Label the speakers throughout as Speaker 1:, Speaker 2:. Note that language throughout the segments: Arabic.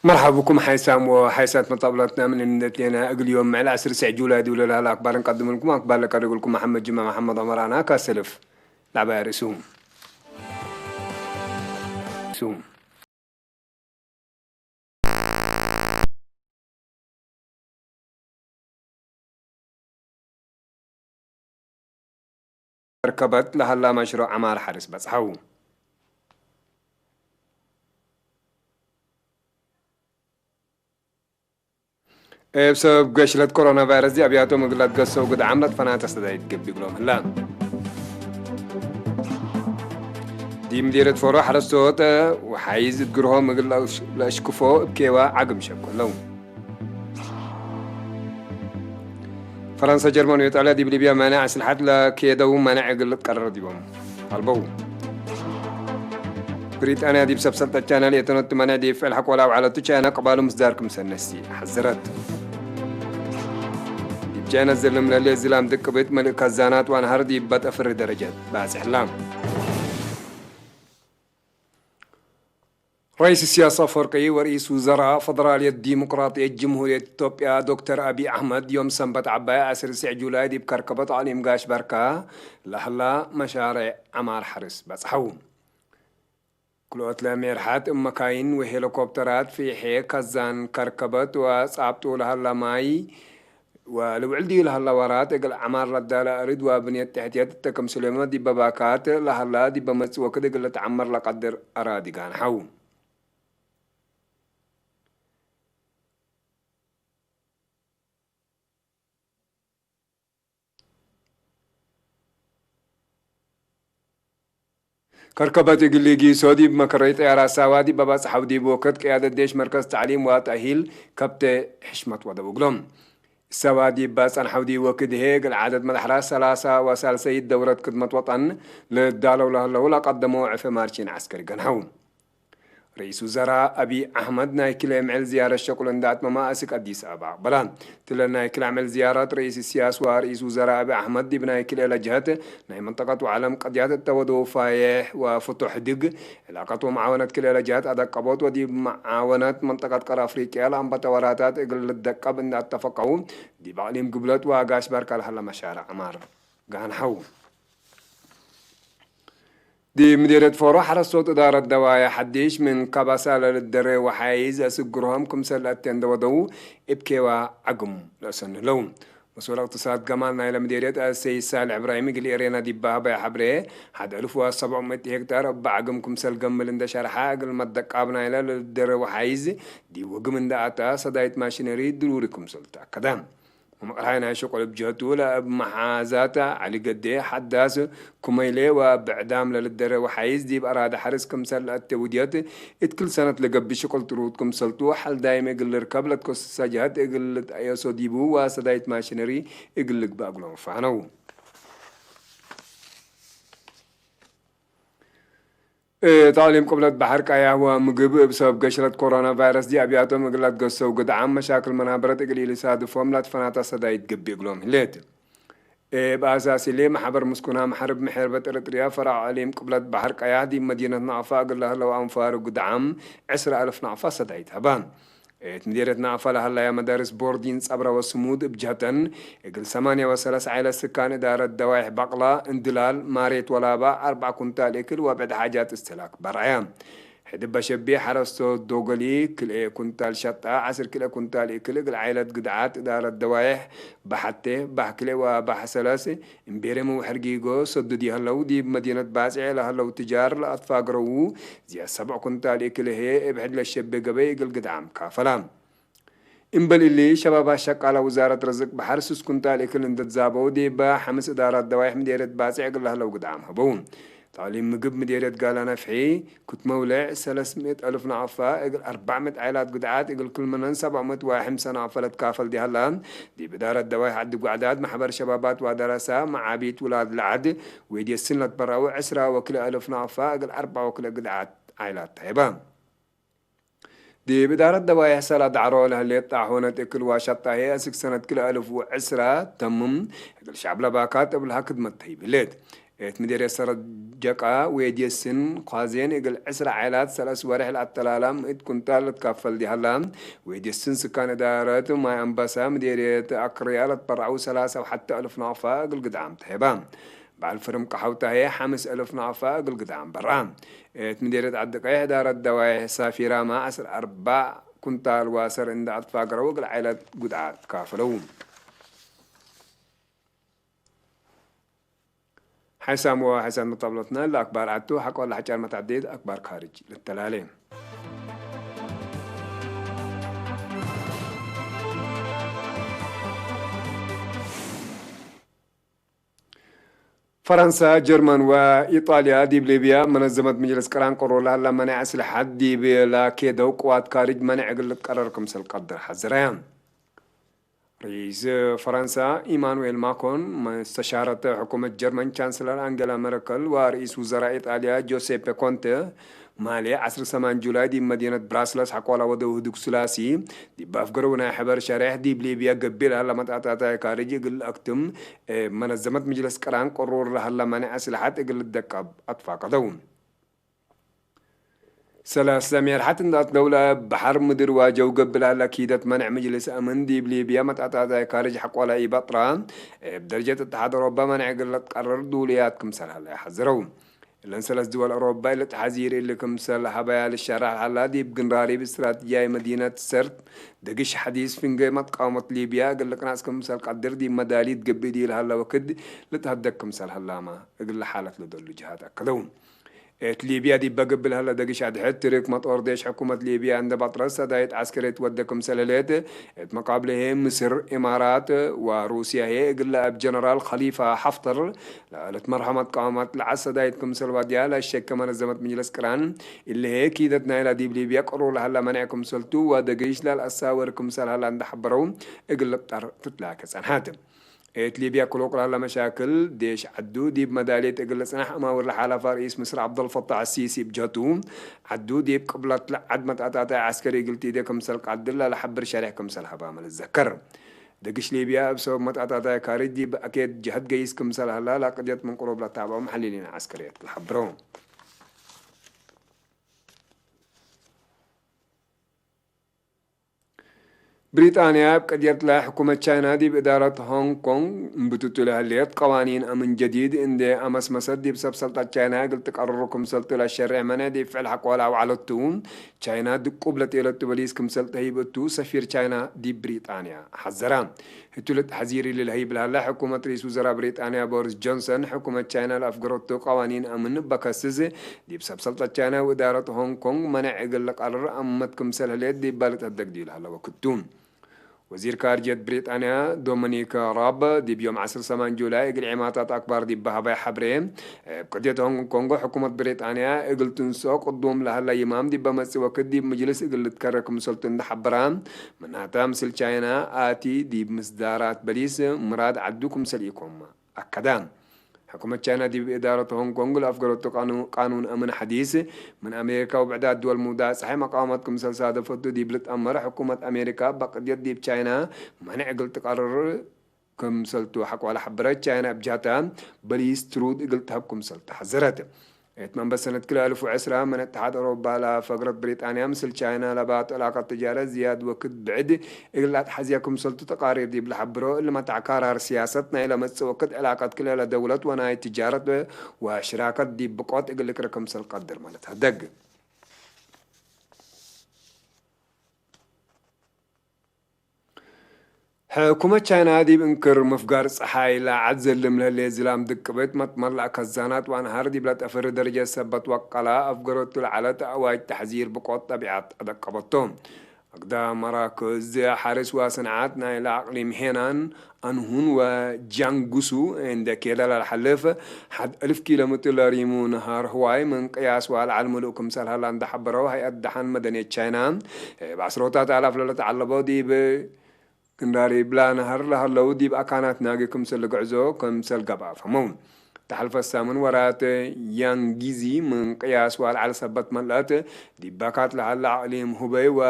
Speaker 1: مرحبا بكم حيسام وحيسات مطابلتنا من الندتنا أقل يوم مع العسر ساعة جولة دولة لها الأخبار نقدم لكم أخبار لك أقول لكم محمد جمع محمد عمرانا كاسلف لعبة رسوم رسوم ركبت لها لا مشروع عمار حرس بس حو بسبب قشلة كورونا فيروس دي أبياتهم مقلت قصة وقد عملت فنانة استدعيت قبل يقولون هلا دي مديرة فورو حرس صوت وحيز تقرهم مقل لأشكفو بكيوا عقم شبكو لون فرنسا جرمانيا وإيطاليا دي بليبيا مانع أسلحات لكيدا ومانع قلة قرر ديبهم البو بريطانيا دي بسبسلة الشانل يتنط منع دي في الحق ولا وعلى تشانا قبالو مصداركم سنسي حذرت جانا زلم من اللي زلام دك بيت ملك خزانات وانهار دي بتأفر درجات باس إحلام رئيس السياسة فرقي ورئيس وزراء فدرالية الديمقراطية الجمهورية إثيوبيا دكتور أبي أحمد يوم سنبت عباية أسر سع جولاي دي بكركبت على إمقاش بركة لحلا مشاريع عمار حرس بس حوم كلوت لميرحات مكاين وهليكوبترات في حي كزان كركبت وصعبتو لحلا ماي ولو عندي لهلا ورات اقل عمار ردالة اريد وبنية تحتيات التكم سليمان دي بباكات لهلا دي بمس وكده قل تعمر لقدر ارادي كان حو كركبت قليجي سودي بمكريت يا سوادي بابا صحودي بوكت قيادة ديش مركز تعليم وتأهيل كبت حشمة ودبوغلوم سوادي باس عن حودي وكد هيك العدد مدحرة ثلاثة وثالثي دورة خدمة وطن للدالة ولا قدموا عفة مارشين عسكري كان رئيس وزراء أبي أحمد نايكل عمل زيارة شكل اندات مما أسك أديس أبا بلان تلا نايكل عمل زيارة رئيس السياسة ورئيس وزراء أبي أحمد دي بنايكل إلى جهة ناي منطقة وعلم قضيات التودو فايح وفتح دق علاقة ومعاونة كل إلى جهة أدق قبوت ودي معاونة منطقة قرى أفريقيا لأن بتوراتات إقل الدقة بند اتفقوا دي بعليم قبلت وقاش بارك الحلا مشارع عمار قان حو دي مديرة فورو حرس صوت إدارة دوايا حديش من قباسة للدري وحايز أسقرهم كمسل أتين دودو إبكي وعقم لأسن لون مسؤول اقتصاد قمالنا إلى مديرية السيد سالح إبراهيمي قلي إرينا دي بابا يا حبري حد 1700 هكتار بعقم كمسل قمل إندا شرحا قل مدك قابنا إلى للدري وحايز دي وقم إندا أتا صدايت ماشينري ضروري كمسل تأكدام ومقرحينا شغل بجهته لا بمحازاته على قديه حداس كميلي وبعدام للدر وحيز دي بأراد حرس كمسل التوديات كل سنة لقب بشغل تروت كمسلتو حل دايما يقل ركب لتكس سجهات يقل ايسو ديبو وسدايت ماشينري يقل لك باقلون فانو تعليم قبلت بحر كايا هو مجب بسبب قشرة كورونا فيروس دي أبياتهم مقلت قصة وقد عام مشاكل منابرة قليل صادفهم لا تفناتا صدايت قبي يقولون ليت بأساس اللي محبر مسكونها محرب محربة إريتريا فرع عليم قبلت بحر كايا دي مدينة نعفا قل لها لو أنفار وقد عام 10,000 نعفا صدايت هبان مديرة نعفة لها مدارس بوردين صبرا وسمود بجهة قل 8 عائلة سكان إدارة دوايح بقلة اندلال ماريت ولابا 4 كنتال إكل وبعد حاجات استهلاك برعيان حدب شبيه حرستو دوغلي كل كنتال شطة 10 كيلو كنتال إكل قل عائلة قدعات إدارة دوايح بحتة بحكلي وبحسلاسي امبيرمو وحرقيقو صد دي هلو دي بمدينة باسعي لهلو تجار لأطفاق رو زي 7 كنتال إكل هي ابحد للشبه قبي قل قدعام كافلام إنبل اللي شباب شق على وزارة رزق بحرسس كنتال إكل اندت زابو دي بحمس إدارات دوايح مديرة باسعي قل لهلو قدعام هبون تعليم مقب مديرية قال أنا فحي كنت مولع 300,000 نعفة إقل 400 عائلات قدعات إقل كل منن 700 واحد سنة فلت كافل دي هلان دي بدارة دوايح عد قعدات محبر شبابات ودراسة مع عبيد ولاد العد ويدي السنة براوي 10 وكل 1000 نعفة إقل 4 وكل قدعات عائلات طيبان دي بدارة دوايح سلا دعرو لها اللي طاحونة اكل واشطة هي اسك سنة كل 1010 تمم اقل شعب لباكات قبل هكذا متهي بليد مدير يسر جقا ويدي السن قازين يقل عسر عائلات سلاس ورح العتلالام كنتال تكفل دي هلام ويدي السن سكان دارات ما ينبسا مديرية أقريالة برعو سلاسة وحتى ألف نعفا قل قدعم تهبام بعد الفرم قحوتها هي 5000 نعفا قل قدعم برام مديرية عدقايا دارت دواي سافيرا ما عسر 4 كنتال واسر عند أطفاق روق العائلات قدعات كافلون حسام مطابلتنا الأكبر عدتو حق ولا حجار متعدد أكبر خارج للتلالين فرنسا جرمن وإيطاليا دي بليبيا منظمة مجلس قران قرر لها لما نعس لحد دي بلا كيدو قوات خارج منع قلت قرركم سالقدر حزريان رئيس فرنسا إيمانويل ماكرون استشارة حكومة جرمن شانسلر أنجيلا ميركل ورئيس وزراء إيطاليا جوزيبي كونتي مالي 10 جولاي دي مدينة براسلس حقولا ودو هدوك سلاسي دي بافقرونا حبر شريح دي بليبيا قبلها لما تأتاتا كاريجي قل أكتم منظمة مجلس قران قرور لها لما نعس لحد قل الدكاب أطفاق قدوم سمير حتى ندات دولة بحر مدر واجو قبلها لكيدة منع مجلس أمن دي بليبيا متأتاتا كاريجي حقولا إي بطران بدرجة اتحاد أوروبا منع قل تقرر دولياتكم سلها لا يحذرون الانسلس دول أوروبا اللي تحذير اللي كمسل حبايا للشارع الحلادي بقنراري باستراتيجية مدينة سرت دقش حديث فنجي قامة ليبيا قال لك ناس كمسل قدر دي مدالي تقبدي لهلا وكد لتهدك كمسل هلاما قل حالة لدول جهات أكدون ليبيا دي بقبل هلا دقش عد حترك مطور ديش حكومة ليبيا عند بطرس دايت عسكرية ودكم سلالات مقابلهم مصر إمارات وروسيا هي قل بجنرال خليفة حفتر لقالت مرحمة قامت العسى دايتكم سلواديا للشك منظمة مجلس قران اللي هي كيدتنا إلى دي بليبيا قروا لهلا منعكم سلتو ودقيش للأساوركم سل هلا عند حبرون قل بطر تتلاكس عن هاتم ليبيا كلوك لها مشاكل ديش عدو دي بمدالية تقل سنح أما ورل حالة رئيس مصر عبد الفتاح السيسي بجاتو عدو دي بقبلت لعد متأتاتا عسكري قلتي دي كمسل قعدلا لحبر شارع كمسل حبامل الذكر دقش ليبيا بسبب متأتاتا كاريد دي أكيد جهد قيس كمسل هلا لا قد يتمن قروب لتعبا محللين عسكريات الحبرون بريطانيا بقدرت لها حكومة تشاينا دي بإدارة هونغ كونغ بتطلع الليت قوانين أمن جديد إن دي أمس مسد دي بسبب سلطة تشاينا قلت تقرركم سلطة للشرع منا دي فعل حق ولا وعلى التون تشاينا دي قبلة إلى التبليس كم سلطة هيبتو سفير تشاينا دي بريطانيا حذران هتولت حزيري للهيب لها حكومة رئيس وزراء بريطانيا بوريس جونسون حكومة تشاينا لأفقرتو قوانين أمن بكسز دي بسبب سلطة تشاينا وإدارة هونغ كونغ منع يقول لك قرر أمتكم سلالات دي بالت الدقديل هلا وكتون وزير خارجية بريطانيا دومينيك راب دي بيوم 10 جولاي قل عماتات أكبر دي بهباي حبرين بقضية هونغ كونغو حكومة بريطانيا قل تنسوق قدوم لها الأيام دي بمسي وقت دي بمجلس قل تكرركم سلطن حبران منها تامسل تشاينا آتي دي بمصدارات بليس مراد عدوكم سليكم أكدان حكومة تشاينا دي بإدارة هونغ كونغ لأفقرت قانون أمن حديث من أمريكا وبعداد دول مودة صحيح مقاماتكم سلسادة فتو دي بلت أمر حكومة أمريكا بقد يدي بتشاينا منع قلت تقرر كم سلتو حكوا على حبرات تشاينا بجاتان بليس ترود قلت حكم سلت حذرت اتمنى بس سنة كل 1010 من اتحاد أوروبا لفقرة بريطانيا مثل تشاينا لبعض علاقة تجارة زياد وقت بعد إغلاط حزيكم سلطة تقارير دي بالحبرو اللي ما تعكارها سياستنا إلى مس وقت علاقة كل دولة وناي تجارة وشراكة دي بقوت إغلق رقم سل قدر مالتها دق حكومة تشاينا دي بنكر مفقار صحاي لا عزل من اللي زلام دقبت متملأ كزانات وانهار دي بلاد أفر درجة سبت وقلا أفقرت العلات أواج تحذير بقوت طبيعات أدقبتهم أقدا مراكز حارس وصناعاتنا إلى أقليم هينان أنهون وجانغوسو عند كيدا للحلف حد 1000 كيلومتر ريمو نهار هواي من قياس والعلم لكم سالها عند حبرو هي أدحان مدنية تشاينا بعصروتات آلاف للتعلبو دي كنداري بلا نهر لها لو دي بأكانات ناقي كمسل قعزو كمسل قبا فمون تحلف السامن ورات يانجيزي من قياس والعلى سبت ملات دي باكات لها عليهم هبي و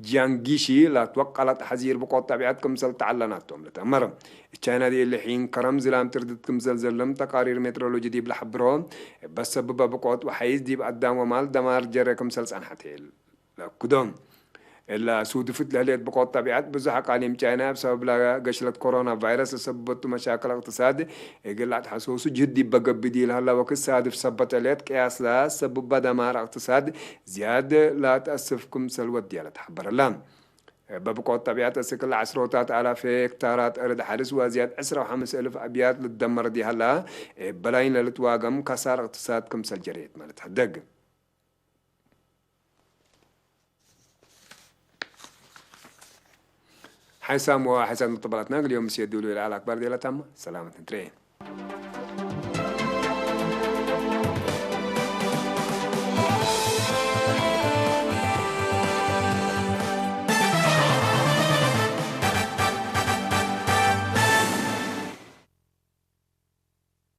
Speaker 1: جيانجيشي لا توقعت حزير بقوة طبيعات كمسل تعلناتهم لتمرم الشاينا دي اللي حين كرم زلام تردد كمسل زلم تقارير مترولوجي دي بلحبرون بس سبب بقوة وحيز دي بقدام ومال دمار جرى كمسل سنحتيل كدوم إلا سودفت لهليت بقوة طبيعات بزح قاليم شاينا بسبب لا قشلة كورونا فيروس سببت مشاكل اقتصاد قلعت حسوس جدي بقى بديل هلا وقت صادف سبت عليت قياس لا سبب دمار اقتصاد زيادة لا تأسفكم سلوى ديالة حبر اللام ببقوة طبيعات السكل عشرات آلاف هكتارات أرض حارس وزياد 15,000 أبيات للدمر دي هلا بلاين للتواقم كسار اقتصاد كمسل جريت مالت حدق حسام وحسن طبلتنا اليوم سيدولوا إلى الأكبر ديالة تم سلامة ترين